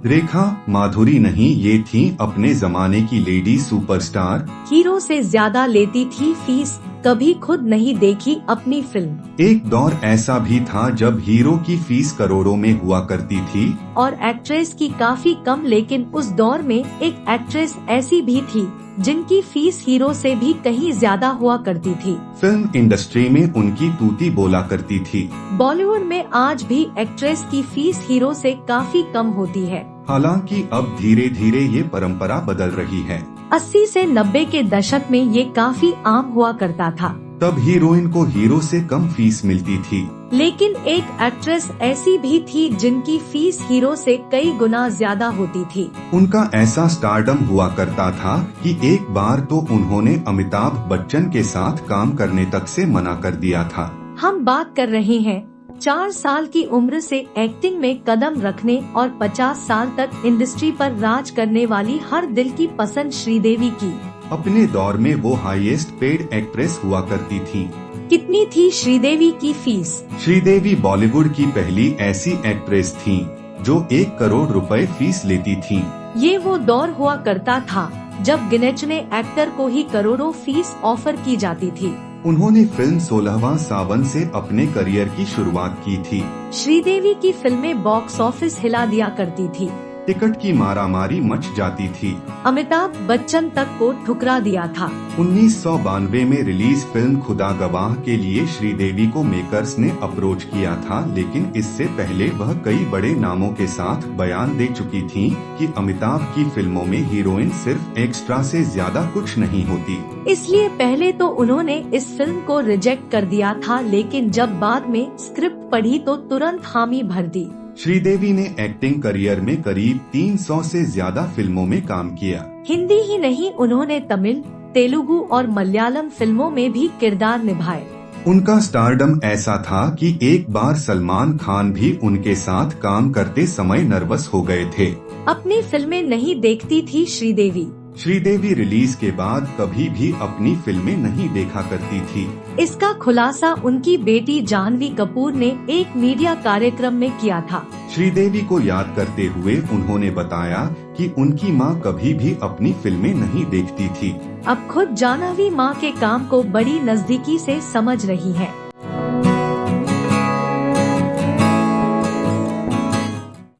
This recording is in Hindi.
रेखा माधुरी नहीं, ये थी अपने जमाने की लेडी सुपरस्टार। हीरो से ज्यादा लेती थी फीस, कभी खुद नहीं देखी अपनी फिल्म। एक दौर ऐसा भी था जब हीरो की फीस करोड़ों में हुआ करती थी और एक्ट्रेस की काफी कम, लेकिन उस दौर में एक एक्ट्रेस ऐसी भी थी जिनकी फीस हीरो से भी कहीं ज्यादा हुआ करती थी। फिल्म इंडस्ट्री में उनकी तूती बोला करती थी। बॉलीवुड में आज भी एक्ट्रेस की फीस हीरो से काफी कम होती है। हालांकि अब धीरे धीरे ये परंपरा बदल रही है। 80 से 90 के दशक में ये काफी आम हुआ करता था। तब हीरोइन को हीरो से कम फीस मिलती थी। लेकिन एक एक्ट्रेस ऐसी भी थी जिनकी फीस हीरो से कई गुना ज्यादा होती थी। उनका ऐसा स्टारडम हुआ करता था कि एक बार तो उन्होंने अमिताभ बच्चन के साथ काम करने तक से मना कर दिया था। हम बात कर रहे हैं 4 साल की उम्र से एक्टिंग में कदम रखने और 50 साल तक इंडस्ट्री पर राज करने वाली हर दिल की पसंद श्रीदेवी की। अपने दौर में वो हाईएस्ट पेड एक्ट्रेस हुआ करती थी। कितनी थी श्रीदेवी की फीस? श्रीदेवी बॉलीवुड की पहली ऐसी एक्ट्रेस थी जो 1 करोड़ रुपए फीस लेती थी। ये वो दौर हुआ करता था जब गिनेचुने एक्टर को ही करोड़ों फीस ऑफर की जाती थी। उन्होंने फिल्म 16वां सावन से अपने करियर की शुरुआत की थी। श्रीदेवी की फिल्में बॉक्स ऑफिस हिला दिया करती थी। टिकट की मारामारी मच जाती थी। अमिताभ बच्चन तक को ठुकरा दिया था। 1992 में रिलीज फिल्म खुदा गवाह के लिए श्रीदेवी को मेकर्स ने अप्रोच किया था, लेकिन इससे पहले वह कई बड़े नामों के साथ बयान दे चुकी थीं कि अमिताभ की फिल्मों में हीरोइन सिर्फ एक्स्ट्रा से ज्यादा कुछ नहीं होती। इसलिए पहले तो उन्होंने इस फिल्म को रिजेक्ट कर दिया था, लेकिन जब बाद में स्क्रिप्ट पढ़ी तो तुरंत हामी भर दी। श्रीदेवी ने एक्टिंग करियर में करीब 300 से ज्यादा फिल्मों में काम किया। हिंदी ही नहीं, उन्होंने तमिल, तेलुगु और मलयालम फिल्मों में भी किरदार निभाए। उनका स्टारडम ऐसा था कि एक बार सलमान खान भी उनके साथ काम करते समय नर्वस हो गए थे। अपनी फिल्में नहीं देखती थी श्रीदेवी। श्रीदेवी रिलीज के बाद कभी भी अपनी फिल्में नहीं देखा करती थी। इसका खुलासा उनकी बेटी जाह्नवी कपूर ने एक मीडिया कार्यक्रम में किया था। श्रीदेवी को याद करते हुए उन्होंने बताया कि उनकी मां कभी भी अपनी फिल्में नहीं देखती थी। अब खुद जाह्नवी मां के काम को बड़ी नजदीकी से समझ रही हैं।